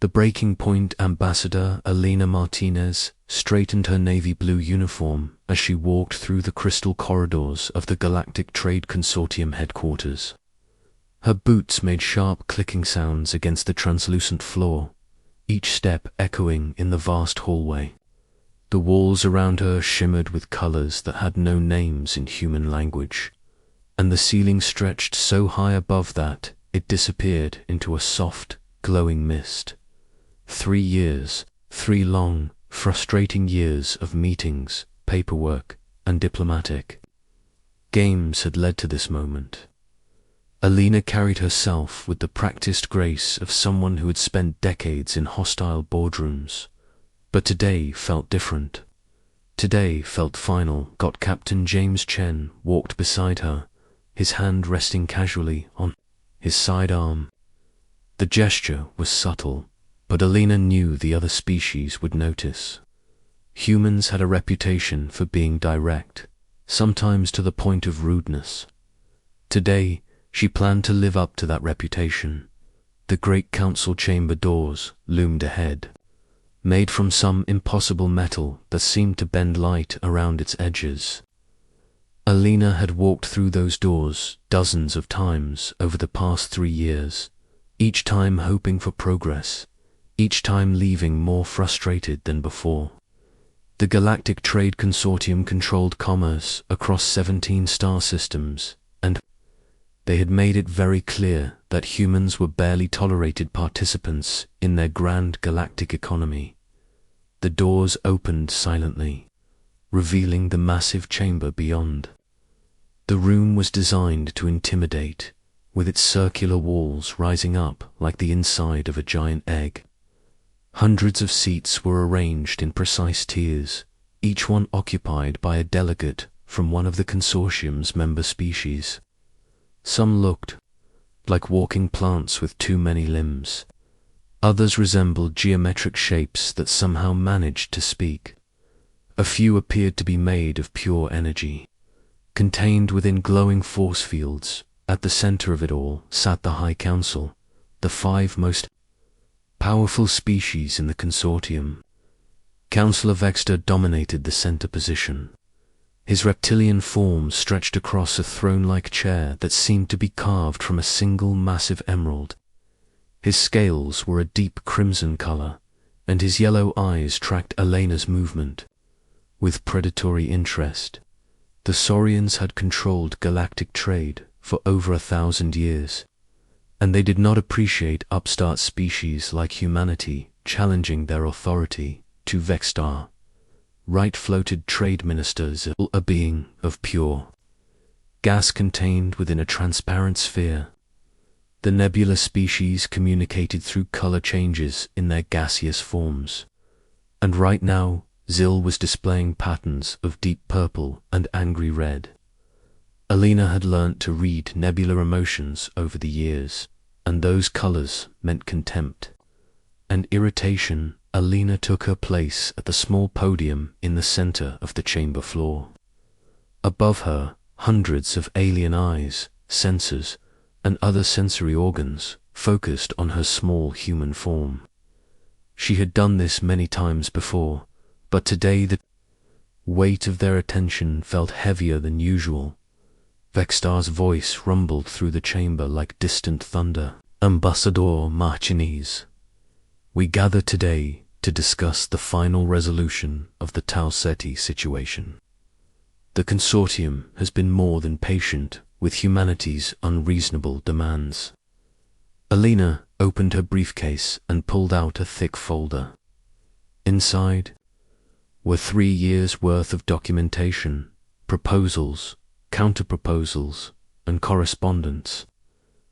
The Breaking Point ambassador, Alina Martinez, straightened her navy blue uniform as she walked through the crystal corridors of the Galactic Trade Consortium headquarters. Her boots made sharp clicking sounds against the translucent floor, each step echoing in the vast hallway. The walls around her shimmered with colors that had no names in human language, and the ceiling stretched so high above that it disappeared into a soft, glowing mist. 3 years, 3 long, frustrating years of meetings, paperwork, and diplomatic games had led to this moment. Alina carried herself with the practiced grace of someone who had spent decades in hostile boardrooms, but today felt different. Today felt final. Captain James Chen walked beside her, his hand resting casually on his sidearm. The gesture was subtle, but Alina knew the other species would notice. Humans had a reputation for being direct, sometimes to the point of rudeness. Today, she planned to live up to that reputation. The great council chamber doors loomed ahead, made from some impossible metal that seemed to bend light around its edges. Alina had walked through those doors dozens of times over the past 3 years, each time hoping for progress, each time leaving more frustrated than before. The Galactic Trade Consortium controlled commerce across 17 star systems, and they had made it very clear that humans were barely tolerated participants in their grand galactic economy. The doors opened silently, revealing the massive chamber beyond. The room was designed to intimidate, with its circular walls rising up like the inside of a giant egg. Hundreds of seats were arranged in precise tiers, each one occupied by a delegate from one of the consortium's member species. Some looked like walking plants with too many limbs. Others resembled geometric shapes that somehow managed to speak. A few appeared to be made of pure energy, contained within glowing force fields. At the center of it all sat the High Council, the 5 most powerful species in the consortium. Councillor Vexter dominated the center position. His reptilian form stretched across a throne-like chair that seemed to be carved from a single massive emerald. His scales were a deep crimson color, and his yellow eyes tracked Elena's movement with predatory interest. The Saurians had controlled galactic trade for over 1,000 years, and they did not appreciate upstart species like humanity challenging their authority. To Vextar, right-floated trade ministers, a being of pure gas contained within a transparent sphere. The nebula species communicated through color changes in their gaseous forms, and right now Zil was displaying patterns of deep purple and angry red. Alina had learnt to read nebular emotions over the years, and those colors meant contempt and irritation. Alina took her place at the small podium in the center of the chamber floor. Above her, hundreds of alien eyes, sensors, and other sensory organs focused on her small human form. She had done this many times before, but today the weight of their attention felt heavier than usual. Vextar's voice rumbled through the chamber like distant thunder. Ambassador Martinez, we gather today to discuss the final resolution of the Tau Ceti situation. The consortium has been more than patient with humanity's unreasonable demands. Alina opened her briefcase and pulled out a thick folder. Inside were 3 years' worth of documentation, proposals, counter-proposals, and correspondence.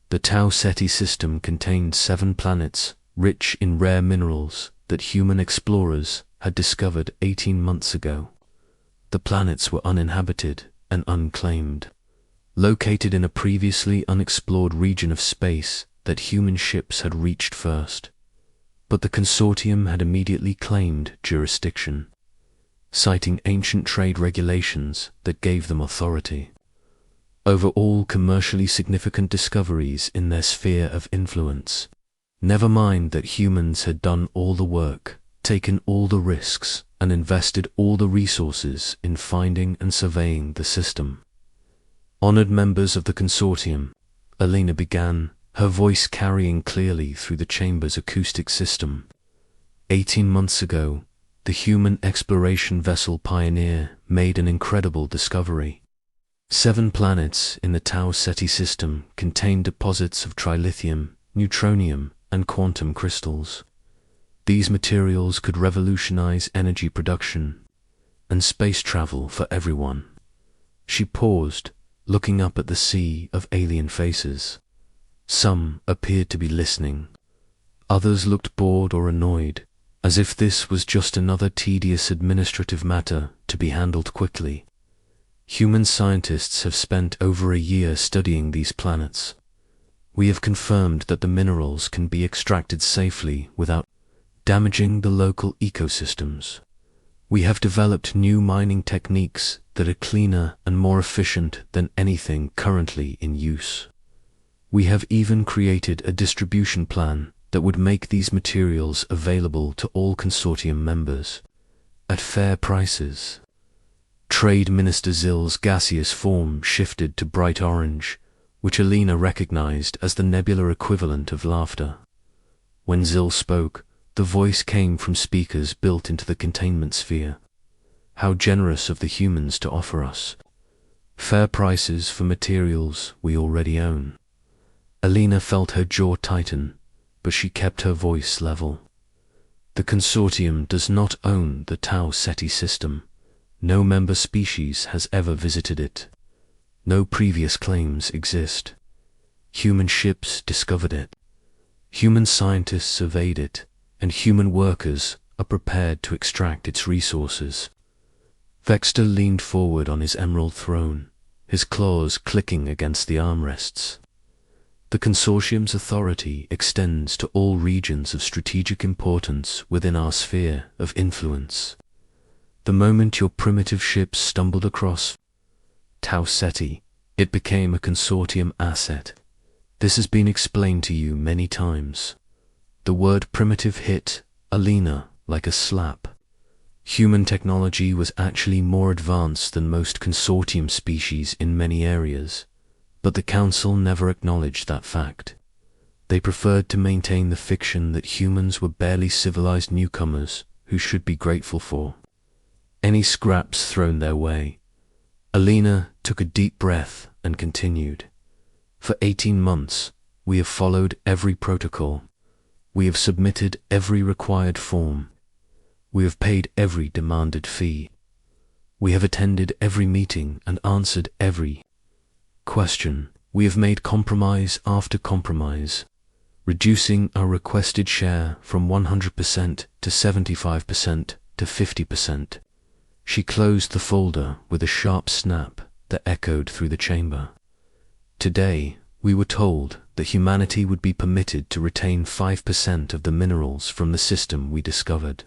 The Tau Ceti system contained 7 planets rich in rare minerals that human explorers had discovered 18 months ago. The planets were uninhabited and unclaimed, located in a previously unexplored region of space that human ships had reached first. But the consortium had immediately claimed jurisdiction, citing ancient trade regulations that gave them authority over all commercially significant discoveries in their sphere of influence. Never mind that humans had done all the work, taken all the risks, and invested all the resources in finding and surveying the system. Honored members of the consortium, Alina began, her voice carrying clearly through the chamber's acoustic system. 18 months ago, the human exploration vessel Pioneer made an incredible discovery. 7 planets in the Tau Ceti system contained deposits of trilithium, neutronium, and quantum crystals. These materials could revolutionize energy production and space travel for everyone. She paused, looking up at the sea of alien faces. Some appeared to be listening. Others looked bored or annoyed, as if this was just another tedious administrative matter to be handled quickly. Human scientists have spent over a year studying these planets. We have confirmed that the minerals can be extracted safely without damaging the local ecosystems. We have developed new mining techniques that are cleaner and more efficient than anything currently in use. We have even created a distribution plan that would make these materials available to all consortium members, at fair prices. Trade Minister Zill's gaseous form shifted to bright orange, which Alina recognized as the nebular equivalent of laughter. When Zill spoke, the voice came from speakers built into the containment sphere. How generous of the humans to offer us fair prices for materials we already own. Alina felt her jaw tighten, but she kept her voice level. The consortium does not own the Tau Ceti system. No member species has ever visited it. No previous claims exist. Human ships discovered it. Human scientists surveyed it, and human workers are prepared to extract its resources. Vexter leaned forward on his emerald throne, his claws clicking against the armrests. The consortium's authority extends to all regions of strategic importance within our sphere of influence. The moment your primitive ships stumbled across Tau Ceti, it became a consortium asset. This has been explained to you many times. The word primitive hit Alina like a slap. Human technology was actually more advanced than most consortium species in many areas, but the Council never acknowledged that fact. They preferred to maintain the fiction that humans were barely civilized newcomers who should be grateful for any scraps thrown their way. Alina took a deep breath and continued. For 18 months, we have followed every protocol. We have submitted every required form. We have paid every demanded fee. We have attended every meeting and answered every question. We have made compromise after compromise, reducing our requested share from 100% to 75% to 50%. She closed the folder with a sharp snap that echoed through the chamber. Today, we were told that humanity would be permitted to retain 5% of the minerals from the system we discovered.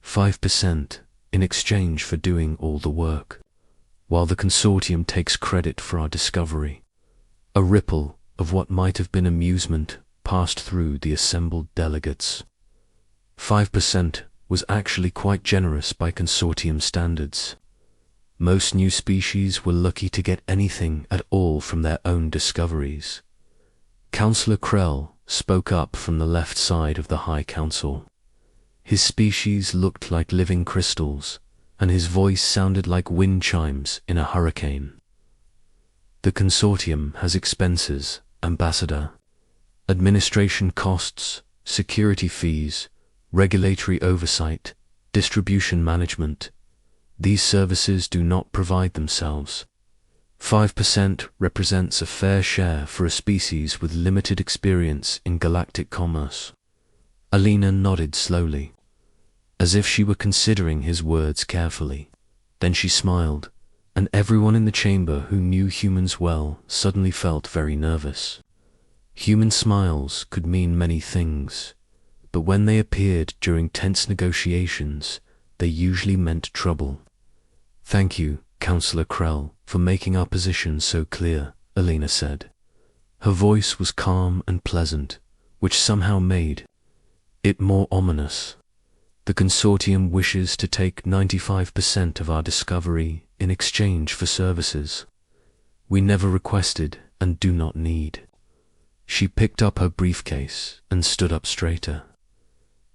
5% in exchange for doing all the work, while the consortium takes credit for our discovery. A ripple of what might have been amusement passed through the assembled delegates. 5% was actually quite generous by consortium standards. Most new species were lucky to get anything at all from their own discoveries. Councillor Krell spoke up from the left side of the High Council. His species looked like living crystals, and his voice sounded like wind chimes in a hurricane. The consortium has expenses, Ambassador. Administration costs, security fees, regulatory oversight, distribution management. These services do not provide themselves. 5% represents a fair share for a species with limited experience in galactic commerce. Alina nodded slowly, as if she were considering his words carefully. Then she smiled, and everyone in the chamber who knew humans well suddenly felt very nervous. Human smiles could mean many things, but when they appeared during tense negotiations, they usually meant trouble. Thank you, Councillor Krell, for making our position so clear, Alina said. Her voice was calm and pleasant, which somehow made it more ominous. The consortium wishes to take 95% of our discovery in exchange for services we never requested and do not need. She picked up her briefcase and stood up straighter.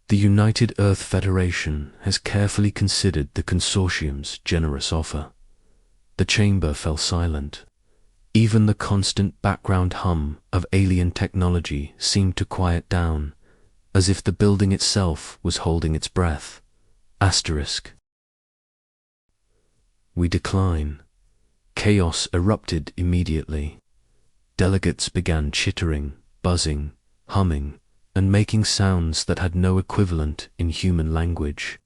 The United Earth Federation has carefully considered the consortium's generous offer. The chamber fell silent. Even the constant background hum of alien technology seemed to quiet down, as if the building itself was holding its breath. Asterisk. We decline. Chaos erupted immediately. Delegates began chittering, buzzing, humming, and making sounds that had no equivalent in human language.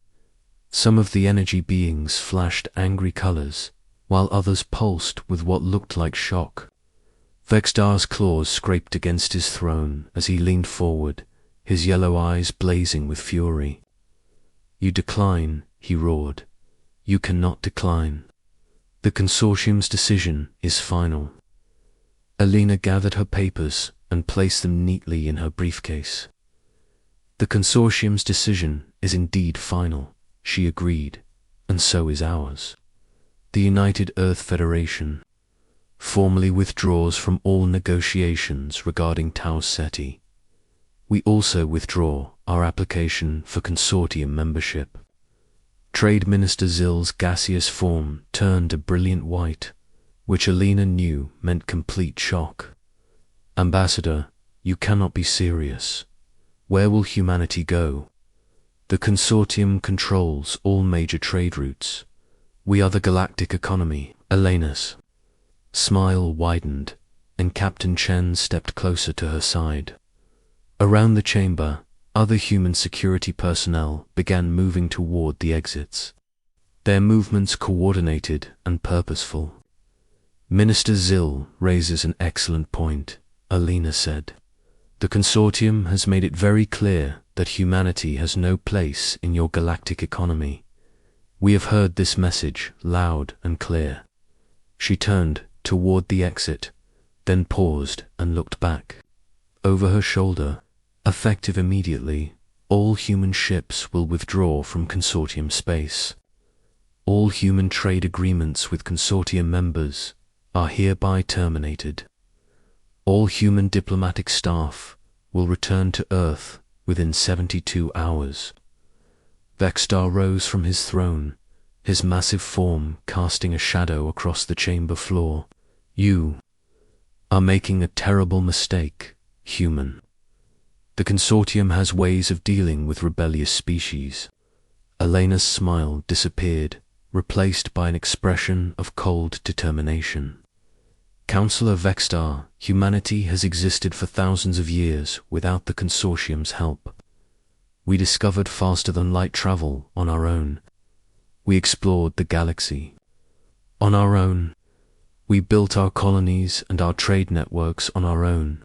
Some of the energy beings flashed angry colors, while others pulsed with what looked like shock. Vextar's claws scraped against his throne as he leaned forward, his yellow eyes blazing with fury. "You decline," he roared. "You cannot decline. The consortium's decision is final." Alina gathered her papers and placed them neatly in her briefcase. "The consortium's decision is indeed final," she agreed, "and so is ours. The United Earth Federation formally withdraws from all negotiations regarding Tau Ceti. We also withdraw our application for consortium membership." Trade Minister Zill's gaseous form turned a brilliant white, which Alina knew meant complete shock. "Ambassador, you cannot be serious. Where will humanity go? The consortium controls all major trade routes. We are the galactic economy." Elena's smile widened, and Captain Chen stepped closer to her side. Around the chamber, other human security personnel began moving toward the exits. Their movements coordinated and purposeful. "Minister Zill raises an excellent point," Alina said. "The consortium has made it very clear that humanity has no place in your galactic economy. We have heard this message loud and clear." She turned toward the exit, then paused and looked back. Over her shoulder, effective immediately, all human ships will withdraw from consortium space. All human trade agreements with consortium members are hereby terminated. All human diplomatic staff will return to Earth within 72 hours. Vextar rose from his throne, his massive form casting a shadow across the chamber floor. "You are making a terrible mistake, human. The consortium has ways of dealing with rebellious species." Elena's smile disappeared, replaced by an expression of cold determination. "Counselor Vextar, humanity has existed for thousands of years without the consortium's help. We discovered faster than light travel on our own. We explored the galaxy on our own. We built our colonies and our trade networks on our own.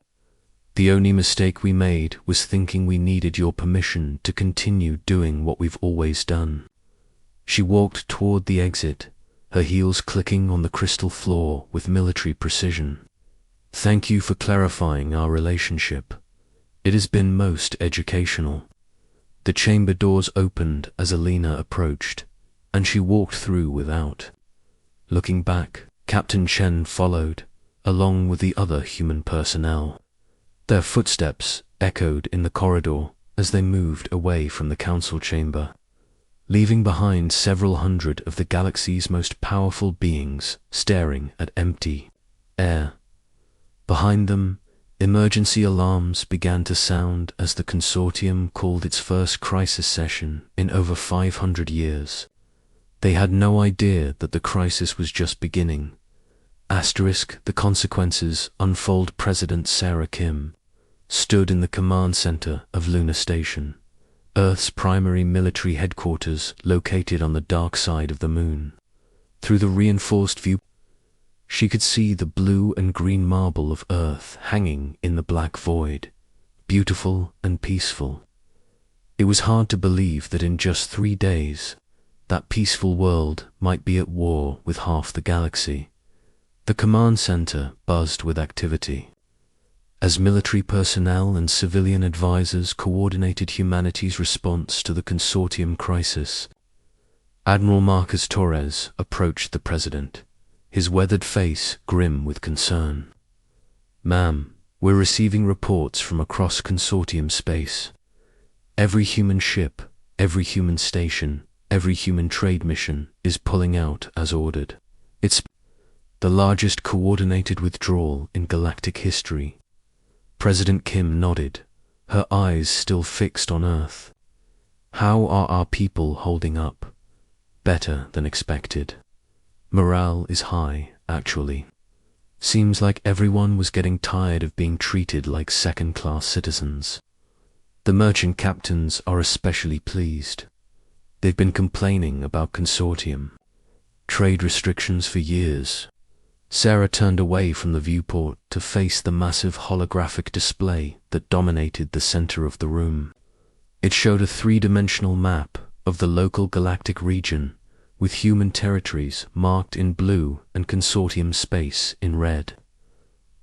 The only mistake we made was thinking we needed your permission to continue doing what we've always done." She walked toward the exit, her heels clicking on the crystal floor with military precision. "Thank you for clarifying our relationship. It has been most educational." The chamber doors opened as Alina approached, and she walked through without looking back. Captain Chen followed, along with the other human personnel. Their footsteps echoed in the corridor as they moved away from the council chamber, leaving behind several hundred of the galaxy's most powerful beings staring at empty air. Behind them, emergency alarms began to sound as the consortium called its first crisis session in over 500 years. They had no idea that the crisis was just beginning. The consequences unfold. President Sarah Kim stood in the command center of Lunar Station, Earth's primary military headquarters located on the dark side of the moon. Through the reinforced view, she could see the blue and green marble of Earth hanging in the black void, beautiful and peaceful. It was hard to believe that in just 3 days, that peaceful world might be at war with half the galaxy. The command center buzzed with activity. as military personnel and civilian advisors coordinated humanity's response to the consortium crisis. Admiral Marcus Torres approached the president, his weathered face grim with concern. "Ma'am, we're receiving reports from across consortium space. Every human ship, every human station, every human trade mission is pulling out as ordered. It's the largest coordinated withdrawal in galactic history." President Kim nodded, her eyes still fixed on Earth. "How are our people holding up?" "Better than expected. Morale is high, actually. Seems like everyone was getting tired of being treated like second-class citizens. The merchant captains are especially pleased. They've been complaining about consortium trade restrictions for years." Sarah turned away from the viewport to face the massive holographic display that dominated the center of the room. It showed a three-dimensional map of the local galactic region, with human territories marked in blue and consortium space in red.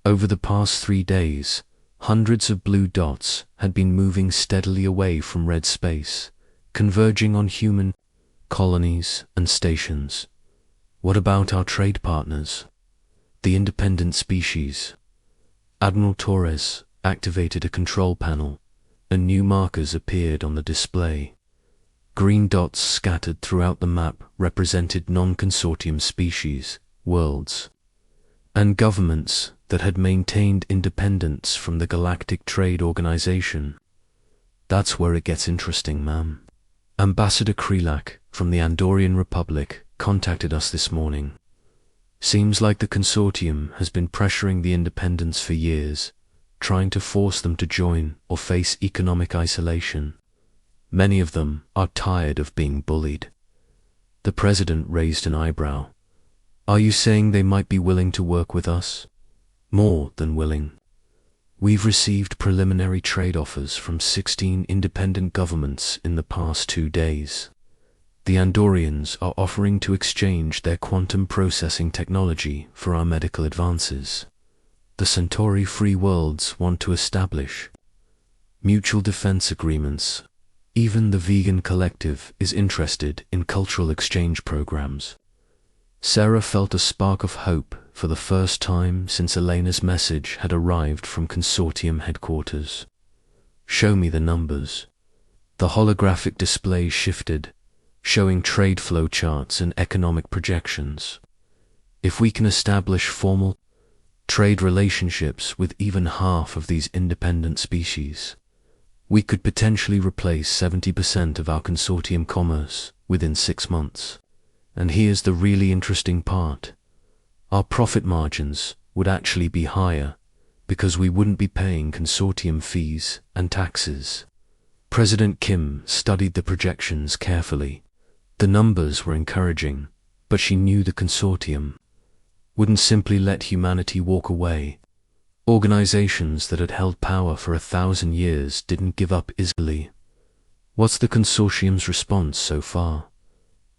Over the past 3 days, hundreds of blue dots had been moving steadily away from red space, converging on human colonies and stations. "What about our trade partners? The independent species?" Admiral Torres activated a control panel, and new markers appeared on the display. Green dots scattered throughout the map represented non-consortium species, worlds, and governments that had maintained independence from the Galactic Trade Organization. "That's where it gets interesting, ma'am. Ambassador Krelak from the Andorian Republic contacted us this morning. Seems like the consortium has been pressuring the independents for years, trying to force them to join or face economic isolation. Many of them are tired of being bullied." The president raised an eyebrow. "Are you saying they might be willing to work with us?" "More than willing. We've received preliminary trade offers from 16 independent governments in the past 2 days. The Andorians are offering to exchange their quantum processing technology for our medical advances. The Centauri free worlds want to establish mutual defense agreements. Even the vegan collective is interested in cultural exchange programs." Sarah felt a spark of hope for the first time since Elena's message had arrived from consortium headquarters. "Show me the numbers." The holographic display shifted, showing trade flow charts and economic projections. "If we can establish formal trade relationships with even half of these independent species, we could potentially replace 70% of our consortium commerce within 6 months. And here's the really interesting part. Our profit margins would actually be higher because we wouldn't be paying consortium fees and taxes." President Kim studied the projections carefully. The numbers were encouraging, but she knew the consortium wouldn't simply let humanity walk away. Organizations that had held power for 1,000 years didn't give up easily. "What's the consortium's response so far?"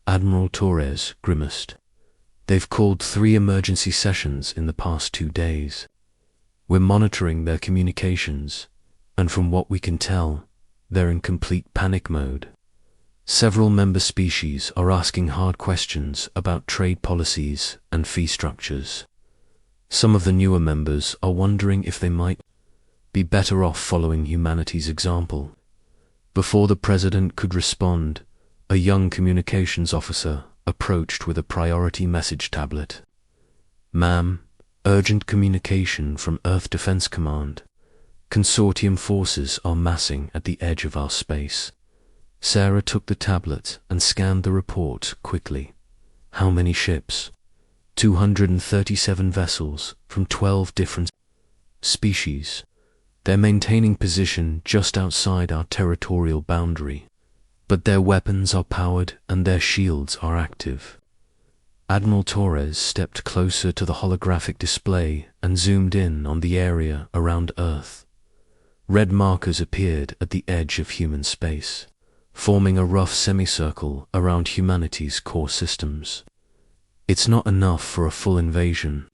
Admiral Torres grimaced. "They've called 3 emergency sessions in the past 2 days. We're monitoring their communications, and from what we can tell, they're in complete panic mode. Several member species are asking hard questions about trade policies and fee structures. Some of the newer members are wondering if they might be better off following humanity's example." Before the president could respond, a young communications officer approached with a priority message tablet. "Ma'am, urgent communication from Earth Defense Command. Consortium forces are massing at the edge of our space." Sarah took the tablet and scanned the report quickly. "How many ships?" 237 vessels from 12 different species. They're maintaining position just outside our territorial boundary, but their weapons are powered and their shields are active." Admiral Torres stepped closer to the holographic display and zoomed in on the area around Earth. Red markers appeared at the edge of human space, forming a rough semicircle around humanity's core systems. "It's not enough for a full invasion,"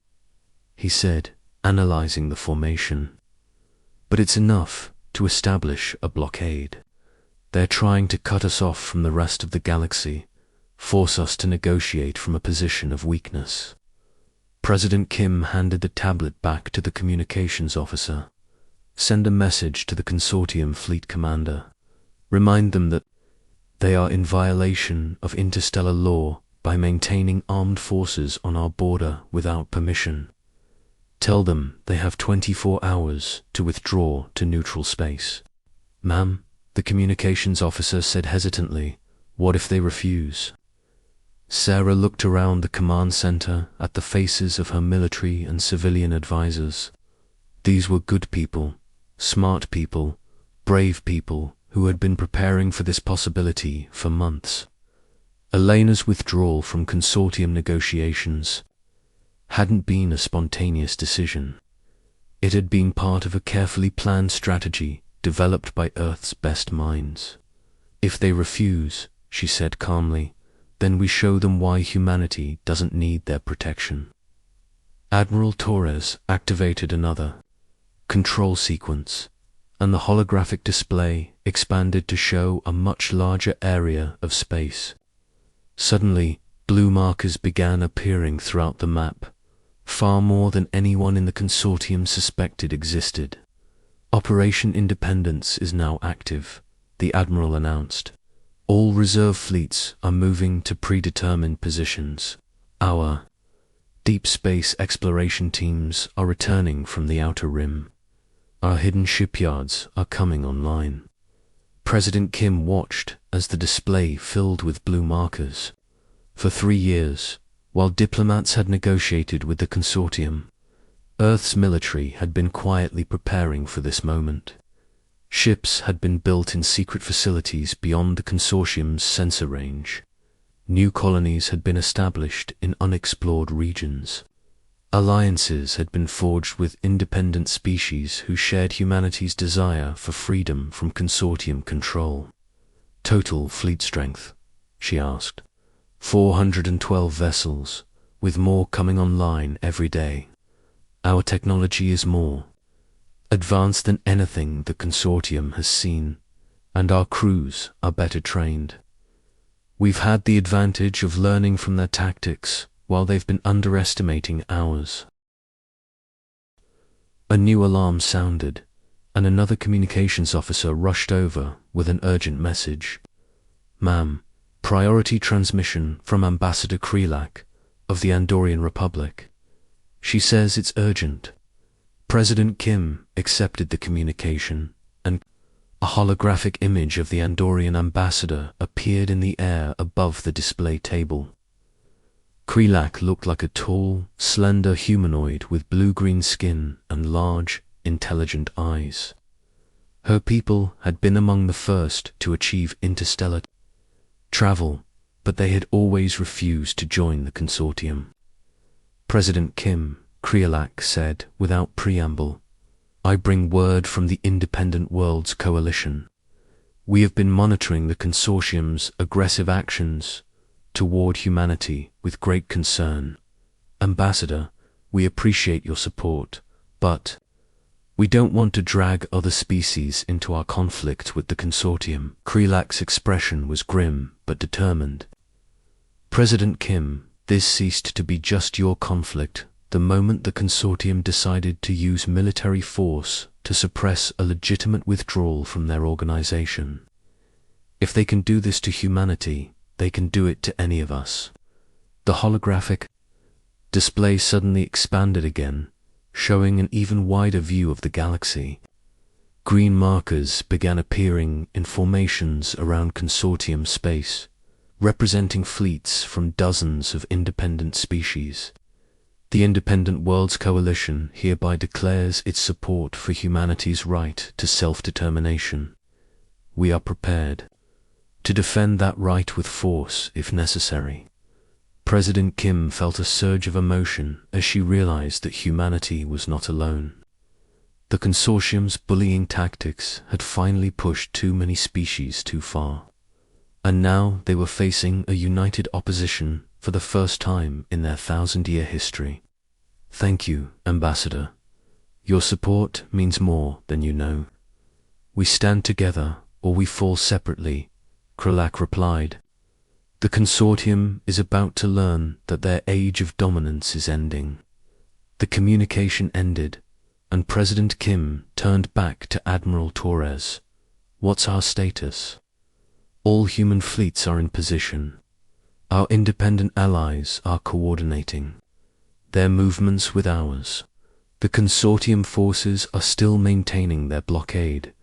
he said, analyzing the formation. But it's enough to establish a blockade. They're trying to cut us off from the rest of the galaxy, force us to negotiate from a position of weakness. President Kim handed the tablet back to the communications officer. Send a message to the consortium fleet commander. Remind them that they are in violation of interstellar law by maintaining armed forces on our border without permission. Tell them they have 24 hours to withdraw to neutral space. Ma'am, the communications officer said hesitantly, what if they refuse? Sarah looked around the command center at the faces of her military and civilian advisors. These were good people, smart people, brave people who had been preparing for this possibility for months. Elena's withdrawal from consortium negotiations hadn't been a spontaneous decision. It had been part of a carefully planned strategy developed by Earth's best minds. If they refuse, she said calmly, then we show them why humanity doesn't need their protection. Admiral Torres activated another control sequence, and the holographic display expanded to show a much larger area of space. Suddenly, blue markers began appearing throughout the map, far more than anyone in the consortium suspected existed. Operation Independence is now active, the Admiral announced. All reserve fleets are moving to predetermined positions. Our deep space exploration teams are returning from the outer rim. Our hidden shipyards are coming online. President Kim watched as the display filled with blue markers. For 3 years, while diplomats had negotiated with the consortium, Earth's military had been quietly preparing for this moment. Ships had been built in secret facilities beyond the consortium's sensor range. New colonies had been established in unexplored regions. Alliances had been forged with independent species who shared humanity's desire for freedom from consortium control. Total fleet strength, she asked. 412 vessels, with more coming online every day. Our technology is more advanced than anything the consortium has seen, and our crews are better trained. We've had the advantage of learning from their tactics while they've been underestimating ours. A new alarm sounded, and another communications officer rushed over with an urgent message. Ma'am, priority transmission from Ambassador Krelak of the Andorian Republic. She says it's urgent. President Kim accepted the communication, and a holographic image of the Andorian ambassador appeared in the air above the display table. Krelak looked like a tall, slender humanoid with blue-green skin and large, intelligent eyes. Her people had been among the first to achieve interstellar travel, but they had always refused to join the consortium. President Kim, Krelak said without preamble, I bring word from the Independent Worlds Coalition. We have been monitoring the consortium's aggressive actions toward humanity with great concern. Ambassador, we appreciate your support, but we don't want to drag other species into our conflict with the consortium. Krelak's expression was grim but determined. President Kim, this ceased to be just your conflict the moment the consortium decided to use military force to suppress a legitimate withdrawal from their organization. If they can do this to humanity, they can do it to any of us. The holographic display suddenly expanded again, showing an even wider view of the galaxy. Green markers began appearing in formations around consortium space, representing fleets from dozens of independent species. The Independent Worlds Coalition hereby declares its support for humanity's right to self-determination. We are prepared to defend that right with force if necessary. President Kim felt a surge of emotion as she realized that humanity was not alone. The consortium's bullying tactics had finally pushed too many species too far, and now they were facing a united opposition for the first time in their 1,000-year history. Thank you, Ambassador. Your support means more than you know. We stand together or we fall separately, Kralak replied. The consortium is about to learn that their age of dominance is ending. The communication ended, and President Kim turned back to Admiral Torres. What's our status? All human fleets are in position. Our independent allies are coordinating their movements with ours. The consortium forces are still maintaining their blockade,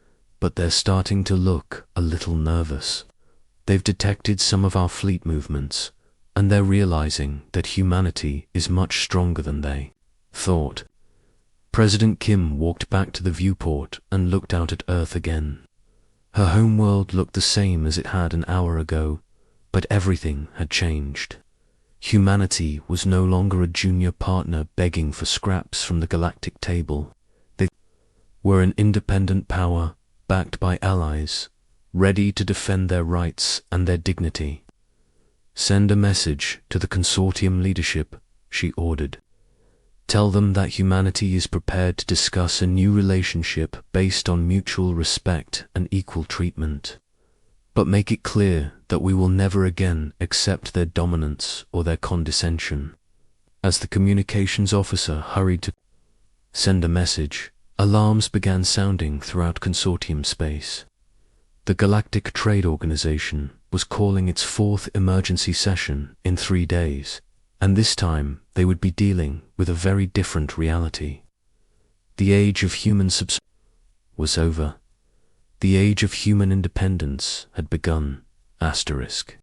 but they're starting to look a little nervous. They've detected some of our fleet movements, and they're realizing that humanity is much stronger than they thought. President Kim walked back to the viewport and looked out at Earth again. Her homeworld looked the same as it had an hour ago, but everything had changed. Humanity was no longer a junior partner begging for scraps from the galactic table. They were an independent power, backed by allies, ready to defend their rights and their dignity. Send a message to the consortium leadership, she ordered. Tell them that humanity is prepared to discuss a new relationship based on mutual respect and equal treatment. But make it clear that we will never again accept their dominance or their condescension. As the communications officer hurried to send a message, alarms began sounding throughout consortium space. The Galactic Trade Organization was calling its 4th emergency session in 3 days, and this time they would be dealing with a very different reality. The age of human was over. The age of human independence had begun. Asterisk.